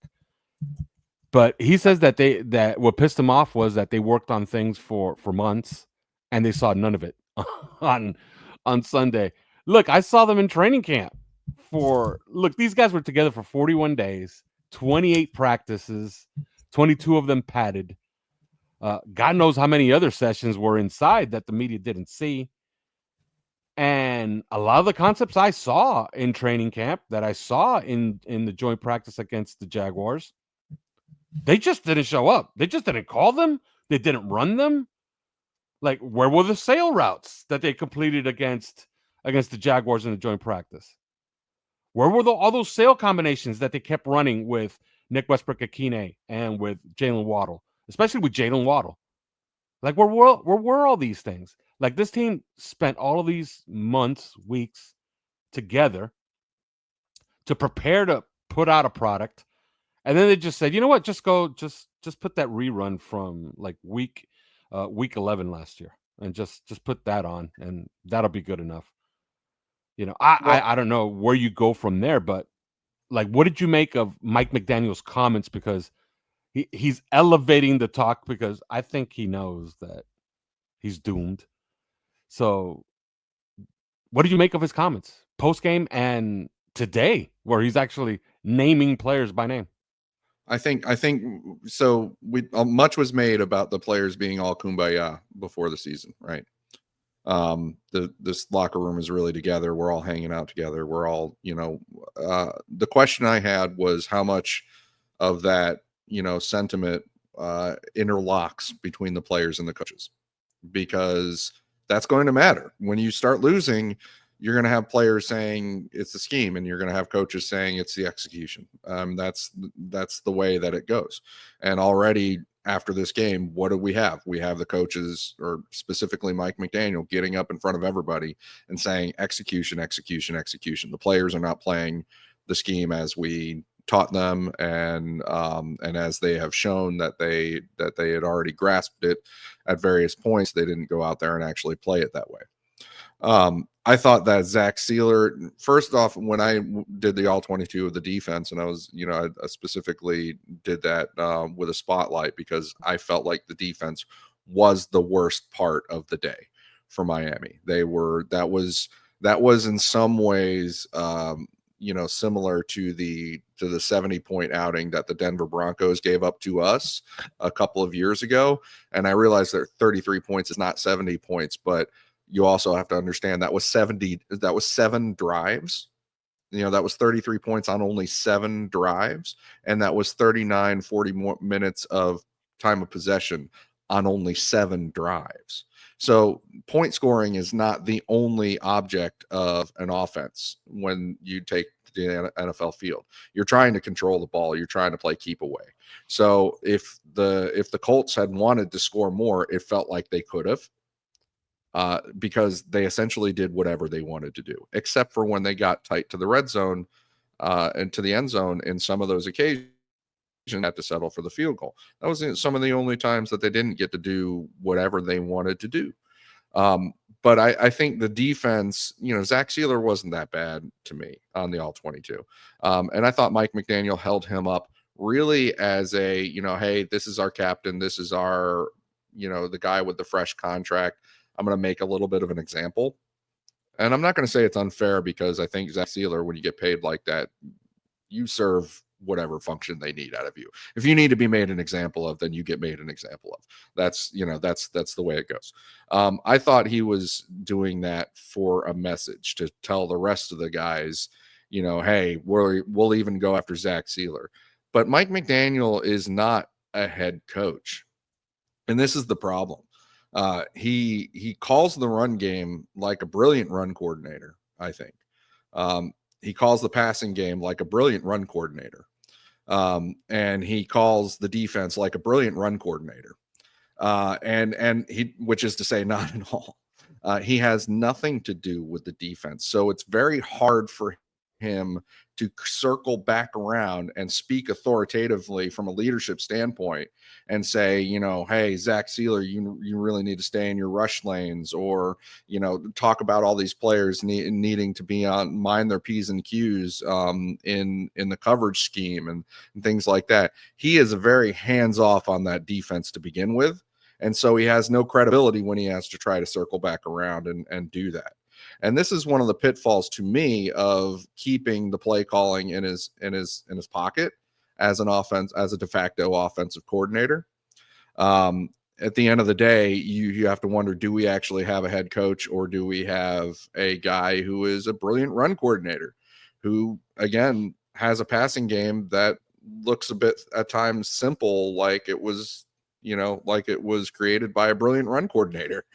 But he says that what pissed him off was that they worked on things for months and they saw none of it on Sunday. Look, I saw them in training camp these guys were together for 41 days, 28 practices, 22 of them padded. God knows how many other sessions were inside that the media didn't see. And a lot of the concepts I saw in training camp, that I saw in the joint practice against the Jaguars, they just didn't show up. They just didn't call them. They didn't run them. Like, where were the sail routes that they completed against the Jaguars in the joint practice? Where were all those sail combinations that they kept running with Nick Westbrook-Akine and with Jalen Waddle, especially with Jalen Waddle? Like, where were all these things? Like, this team spent all of these months, weeks together to prepare to put out a product. And then they just said, you know what, just put that rerun from like week 11 last year and just put that on, and that'll be good enough. I don't know where you go from there, but like, what did you make of Mike McDaniel's comments? Because he's elevating the talk, because I think he knows that he's doomed. So what did you make of his comments post game and today, where he's actually naming players by name? I think so. Much was made about the players being all kumbaya before the season, right? This locker room is really together. We're all hanging out together. We're all, the question I had was how much of that, sentiment interlocks between the players and the coaches, because that's going to matter. When you start losing, you're going to have players saying it's the scheme, and you're going to have coaches saying it's the execution. That's the way that it goes. And already after this game, what do we have? We have the coaches, or specifically Mike McDaniel, getting up in front of everybody and saying execution, execution, execution. The players are not playing the scheme as we taught them, and as they have shown that they had already grasped it at various points. They didn't go out there and actually play it that way. I thought that Zach Sealer, first off, when I did the all 22 of the defense, and I was, I specifically did that with a spotlight, because I felt like the defense was the worst part of the day for Miami. That was in some ways, similar to the 70-point outing that the Denver Broncos gave up to us a couple of years ago. And I realize that 33 points is not 70 points, but you also have to understand that was 7 drives. That was 33 points on only 7 drives. And that was 40 more minutes of time of possession on only 7 drives. So point scoring is not the only object of an offense when you take the NFL field. You're trying to control the ball. You're trying to play keep away. So if the Colts had wanted to score more, it felt like they could have. Because they essentially did whatever they wanted to do, except for when they got tight to the red zone and to the end zone. In some of those occasions, had to settle for the field goal. That was some of the only times that they didn't get to do whatever they wanted to do. But I think the defense, Zach Sealer wasn't that bad to me on the All-22. And I thought Mike McDaniel held him up really as a, hey, this is our captain. This is our, the guy with the fresh contract. I'm going to make a little bit of an example. And I'm not going to say it's unfair, because I think Zach Sealer, when you get paid like that, you serve whatever function they need out of you. If you need to be made an example of, then you get made an example of. That's the way it goes. I thought he was doing that for a message to tell the rest of the guys, hey, we'll even go after Zach Sealer. But Mike McDaniel is not a head coach. And this is the problem. He calls the run game like a brilliant run coordinator, I think. He calls the passing game like a brilliant run coordinator. And he calls the defense like a brilliant run coordinator. Which is to say, not at all. He has nothing to do with the defense. So it's very hard for him to circle back around and speak authoritatively from a leadership standpoint and say, hey, Zach Sealer, you really need to stay in your rush lanes, or, talk about all these players needing to mind their P's and Q's in the coverage scheme and things like that. He is very hands off on that defense to begin with. And so he has no credibility when he has to try to circle back around and do that. And this is one of the pitfalls to me of keeping the play calling in his pocket as a de facto offensive coordinator. At the end of the day, you have to wonder, do we actually have a head coach, or do we have a guy who is a brilliant run coordinator who, again, has a passing game that looks a bit at times simple, like it was created by a brilliant run coordinator.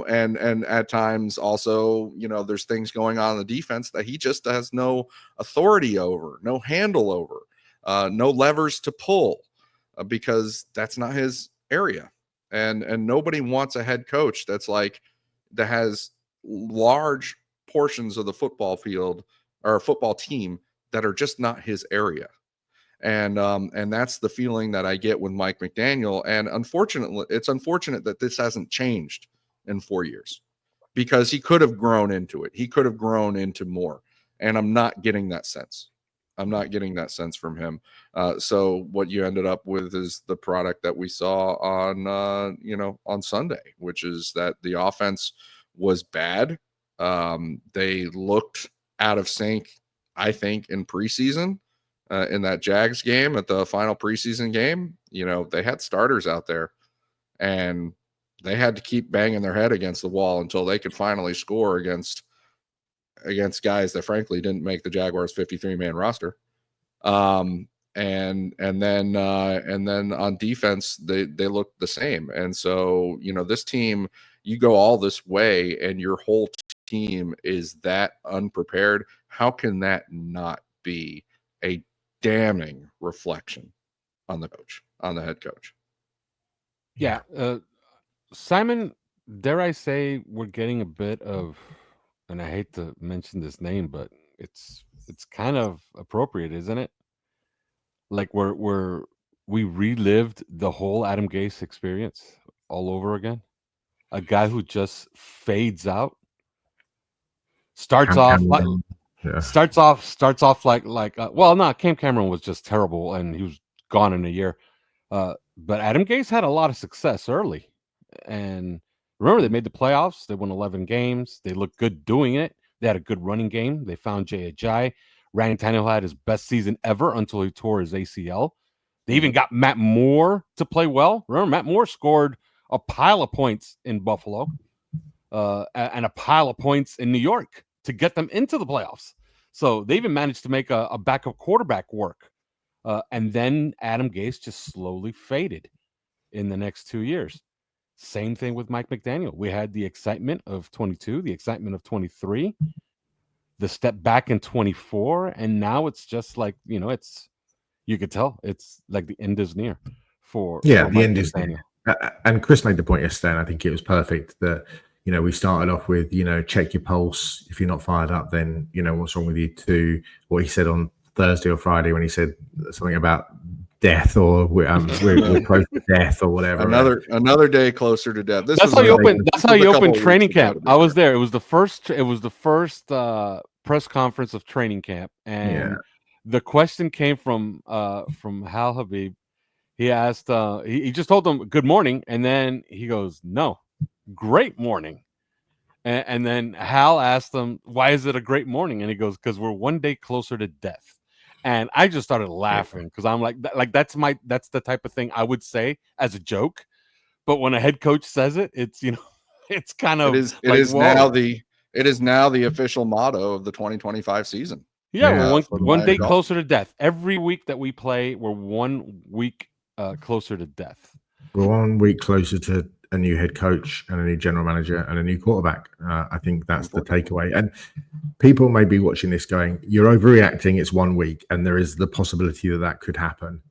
And at times also, there's things going on in the defense that he just has no authority over, no handle over, no levers to pull, because that's not his area. And nobody wants a head coach that has large portions of the football field or a football team that are just not his area. And that's the feeling that I get with Mike McDaniel. And unfortunately, it's unfortunate that this hasn't changed in 4 years, because he could have grown into it. He could have grown into more. And I'm not getting that sense. I'm not getting that sense from him. So what you ended up with is the product that we saw on Sunday, which is that the offense was bad. They looked out of sync, I think, in preseason. In that Jags game, at the final preseason game, they had starters out there, and they had to keep banging their head against the wall until they could finally score against guys that frankly didn't make the Jaguars 53-man roster. And then on defense, they looked the same. And so, this team, you go all this way and your whole team is that unprepared. How can that not be a damning reflection on the head coach? Yeah. Simon, dare I say we're getting a bit of, and I hate to mention this name, but it's kind of appropriate, isn't it? Like we relived the whole Adam Gase experience all over again. A guy who just fades out, starts off like Cam Cameron was just terrible and he was gone in a year. But Adam Gase had a lot of success early. And remember, they made the playoffs. They won 11 games. They looked good doing it. They had a good running game. They found Jay Ajayi. Ryan Tannehill had his best season ever until he tore his ACL. They even got Matt Moore to play well. Remember, Matt Moore scored a pile of points in Buffalo and a pile of points in New York to get them into the playoffs. So they even managed to make a backup quarterback work. And then Adam Gase just slowly faded in the next 2 years. Same thing with Mike McDaniel. We had the excitement of 22, the excitement of 23, the step back in 24, and now it's just like, it's, you could tell it's like the end is near for the Mike end is McDaniel. near. And Chris made the point yesterday, and I think it was perfect that, we started off with, check your pulse. If you're not fired up, then, what's wrong with you? To what he said on Thursday or Friday when he said something about death, or we're close to death, or whatever. Another day closer to death. That's how you open training camp. I was there. It was the first press conference of training camp, and the question came from Hal Habib. He asked, he just told them good morning, and then he goes, no, great morning. And then Hal asked him, why is it a great morning? And he goes, because we're one day closer to death. And I just started laughing because I'm like that's the type of thing I would say as a joke. But when a head coach says it, it's, it's kind of it is now the official motto of the 2025 season. Yeah, we're one day closer to death. Every week that we play, we're 1 week closer to death. We're 1 week closer to a new head coach and a new general manager and a new quarterback. I think that's the takeaway. And people may be watching this going, you're overreacting. It's 1 week. And there is the possibility that could happen.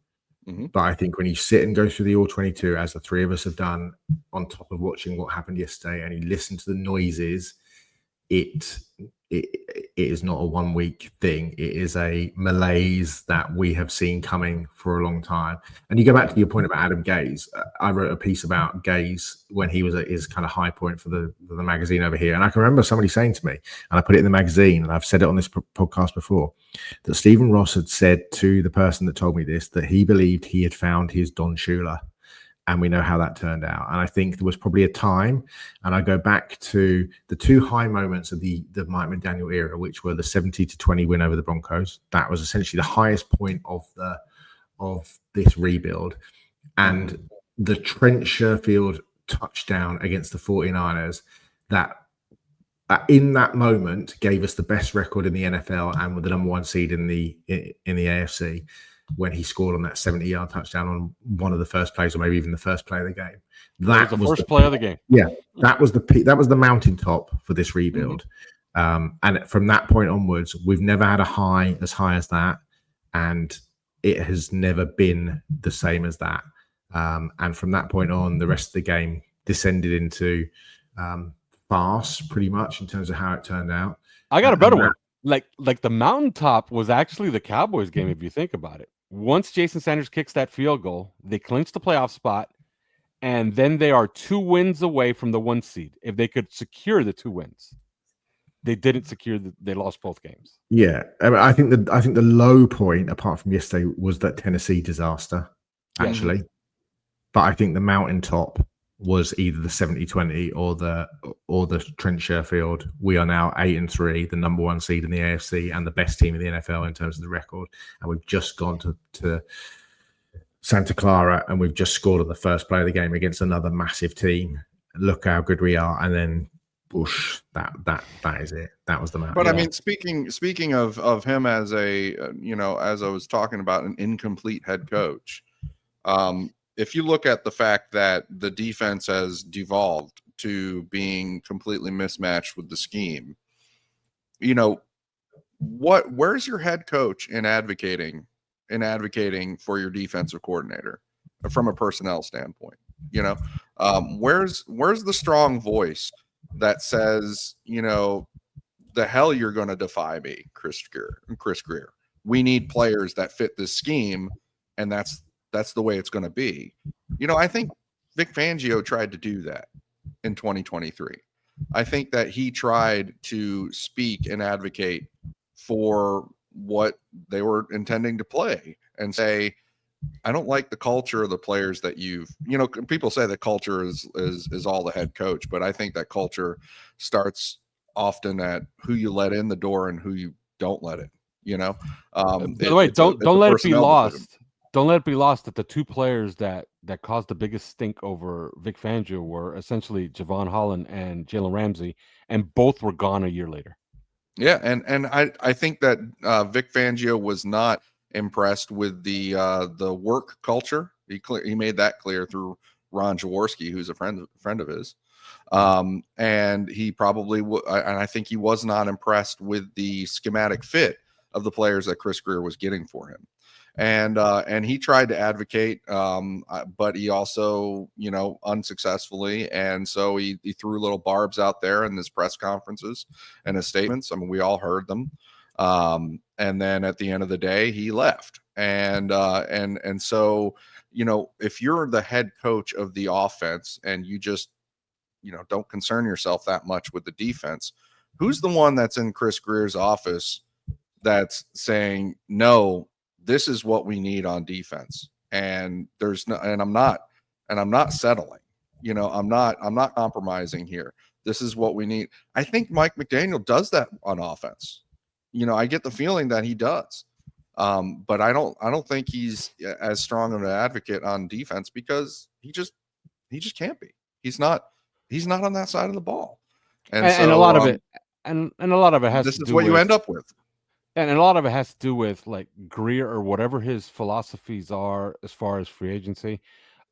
But I think when you sit and go through the All-22, as the three of us have done, on top of watching what happened yesterday, and you listen to the noises, it is not a 1 week thing. It is a malaise that we have seen coming for a long time. And you go back to your point about Adam Gase. I wrote a piece about Gase when he was at his kind of high point for the magazine over here. And I can remember somebody saying to me, and I put it in the magazine, and I've said it on this podcast before, that Stephen Ross had said to the person that told me this, that he believed he had found his Don Shula. And we know how that turned out. And I think there was probably a time, and I go back to the two high moments of the Mike McDaniel era, which were the 70-20 win over the Broncos. That was essentially the highest point of this rebuild. And the Trent Sherfield touchdown against the 49ers, that in that moment gave us the best record in the NFL and with the number 1 seed in the AFC. When he scored on that 70-yard touchdown on one of the first plays, or maybe even the first play of the game. That was the first play of the game. Yeah, that was the peak. That was the mountaintop for this rebuild. And from that point onwards, we've never had a high as that, and it has never been the same as that. And from that point on, the rest of the game descended into farce, pretty much, in terms of how it turned out. I got a better one. Like the mountaintop was actually the Cowboys game, if you think about it. Once Jason Sanders kicks that field goal, they clinch the playoff spot, and then they are 2 wins away from the 1 seed. If they could secure the 2 wins, they didn't secure. They lost both games. Yeah, I think the low point, apart from yesterday, was that Tennessee disaster, actually. Yeah. But I think the mountaintop was either the 70-20 or the Trent Sherfield. We are now 8-3, the number 1 seed in the AFC and the best team in the NFL in terms of the record. And we've just gone to Santa Clara, and we've just scored on the first play of the game against another massive team. Look how good we are. And then whoosh, that is it. That was the match. But I mean, speaking of him as a, as I was talking about, an incomplete head coach, if you look at the fact that the defense has devolved to being completely mismatched with the scheme, where's your head coach in advocating for your defensive coordinator from a personnel standpoint? Where's the strong voice that says, the hell you're going to defy me, Chris Greer. We need players that fit this scheme, and that's the way it's going to be. I think Vic Fangio tried to do that in 2023. I think that he tried to speak and advocate for what they were intending to play and say, like the culture of the players that people say that culture is all the head coach, but I think that culture starts often at who you let in the door and who you don't let in. By the way, don't let it be lost. Don't let it be lost that the two players that caused the biggest stink over Vic Fangio were essentially Javon Holland and Jalen Ramsey, and both were gone a year later. Yeah, and I think that Vic Fangio was not impressed with the work culture. He made that clear through Ron Jaworski, who's a friend of his. And he probably and I think he was not impressed with the schematic fit of the players that Chris Grier was getting for him. And he tried to advocate, but he also, unsuccessfully. And so he threw little barbs out there in his press conferences and his statements. I mean, we all heard them. And then at the end of the day, he left. And so, if you're the head coach of the offense and you just, don't concern yourself that much with the defense, who's the one that's in Chris Grier's office that's saying, no, this is what we need on defense? And I'm not settling, I'm not compromising here. This is what we need. I think Mike McDaniel does that on offense. I get the feeling that he does. But I don't think he's as strong of an advocate on defense because he just can't be. He's not on that side of the ball. And a lot of it, and a lot of it has to do with this is what you end up with. And a lot of it has to do with like Grier or whatever his philosophies are as far as free agency.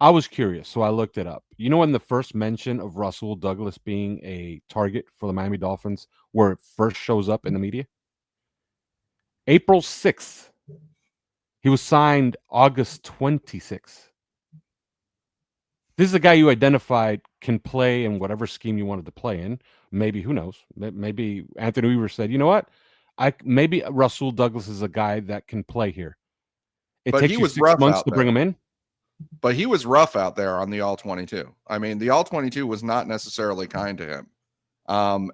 I was curious, so I looked it up. When the first mention of Rasul Douglas being a target for the Miami Dolphins, where it first shows up in the media? April 6th. He was signed August 26th. This is a guy you identified can play in whatever scheme you wanted to play in. Maybe, who knows? Maybe Anthony Weaver said, you know what? Maybe Rasul Douglas is a guy that can play here. It takes you 6 months to bring him in. But he was rough out there on the All-22. I mean, the All-22 was not necessarily kind to him.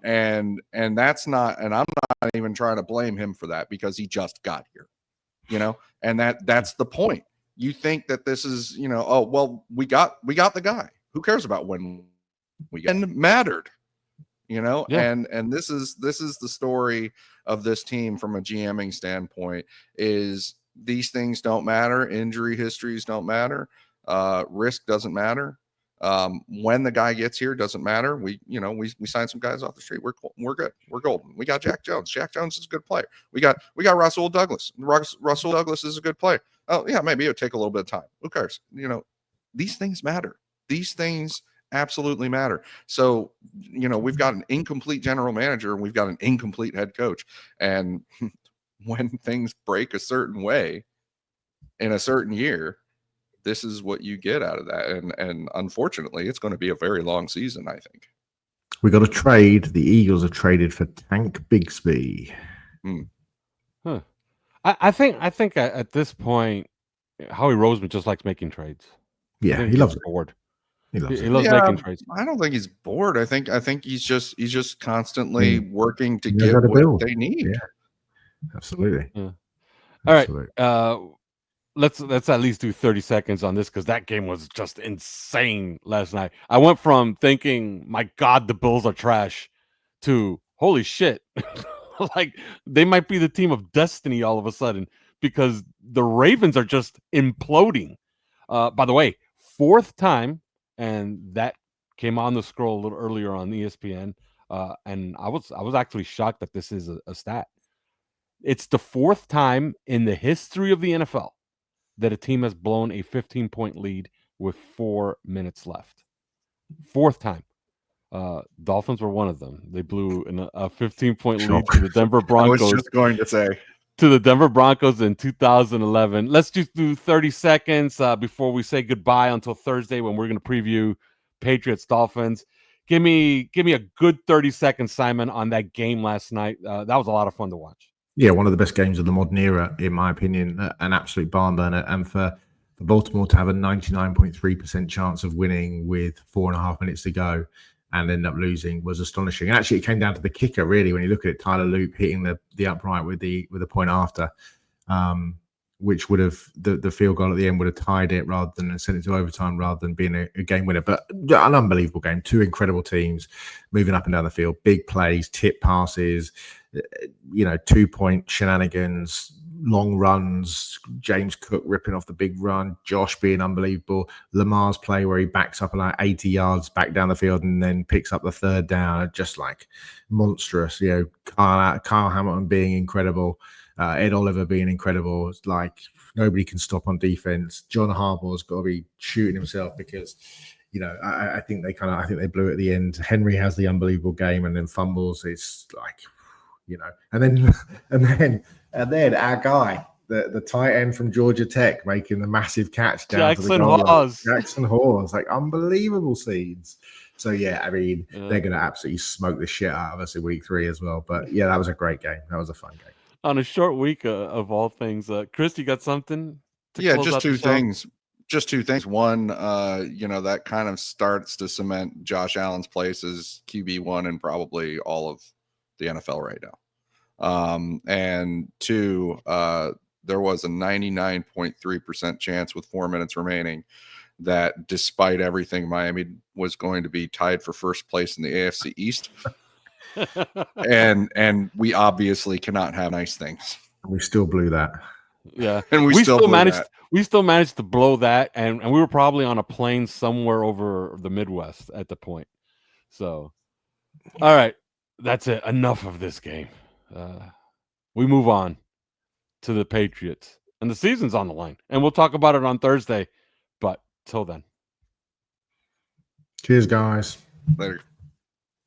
And that's not, and I'm not even trying to blame him for that because he just got here, and that's the point. You think that this is, oh, well, we got the guy. Who cares about when we get mattered, Yeah. And this is the story of this team from a GMing standpoint is these things don't matter. Injury histories don't matter. Risk doesn't matter. When the guy gets here doesn't matter. We signed some guys off the street. We're good. We're golden. We got Jack Jones. Jack Jones is a good player. We got Rasul Douglas. Rasul Douglas is a good player. Oh yeah, maybe it'll take a little bit of time. Who cares? These things matter. These things absolutely matter. So, we've got an incomplete general manager and we've got an incomplete head coach. And when things break a certain way in a certain year, this is what you get out of that. And unfortunately, it's going to be a very long season, I think. We got a trade. The Eagles are traded for Tank Bigsby. Huh. I think at this point, Howie Roseman just likes making trades. Yeah, he loves it. Bored. He loves making trades. I don't think he's bored. I think he's just constantly working to get what they need. Yeah, absolutely. Yeah. All right. Let's at least do 30 seconds on this because that game was just insane last night. I went from thinking, my God, the Bills are trash to holy shit. Like they might be the team of destiny all of a sudden because the Ravens are just imploding. By the way, fourth time, and that came on the scroll a little earlier on ESPN. And I was actually shocked that this is a stat. It's the fourth time in the history of the NFL that a team has blown a 15-point lead with 4 minutes left. Fourth time. Dolphins were one of them. They blew a 15-point lead to the Denver Broncos. I was just going to say. To the Denver Broncos in 2011. Let's just do 30 seconds before we say goodbye until Thursday when we're going to preview Patriots Dolphins. Give me a good 30 seconds, Simon, on that game last night. That was a lot of fun to watch. Yeah, one of the best games of the modern era, in my opinion. An absolute barn burner. And for Baltimore to have a 99.3% chance of winning with 4.5 minutes to go and end up losing was astonishing. And actually, it came down to the kicker, really, when you look at it. Tyler Loop hitting the upright with the point after. which would have the field goal at the end would have tied it rather than sent it to overtime rather than being a game winner. But an unbelievable game. Two incredible teams moving up and down the field, big plays, tip passes, 2-point shenanigans, long runs, James Cook ripping off the big run, Josh being unbelievable, Lamar's play where he backs up like 80 yards back down the field and then picks up the third down, just like monstrous. Kyle Hamilton being incredible, Ed Oliver being incredible. It's like nobody can stop on defense. John Harbaugh's got to be shooting himself because I think they blew it at the end. Henry has the unbelievable game and then fumbles. It's like, and then our guy, the tight end from Georgia Tech, making the massive catch down Jackson to the goal line. Hawes. Jackson Hawes, like unbelievable scenes. So yeah, I mean, they're going to absolutely smoke the shit out of us in week 3 as well. But yeah, that was a great game. That was a fun game. On a short week of all things, Chris, you got something? Just two things. Just two things. One, that kind of starts to cement Josh Allen's place as QB1 in probably all of the NFL right now. And two, there was a 99.3% chance with 4 minutes remaining that despite everything, Miami was going to be tied for first place in the AFC East. and we obviously cannot have nice things. We still blew that. Yeah. And we still managed to blow that, and we were probably on a plane somewhere over the Midwest at the point. So all right, that's it. Enough of this game. We move on to the Patriots, and the season's on the line, and we'll talk about it on Thursday. But till then, cheers, guys. Later.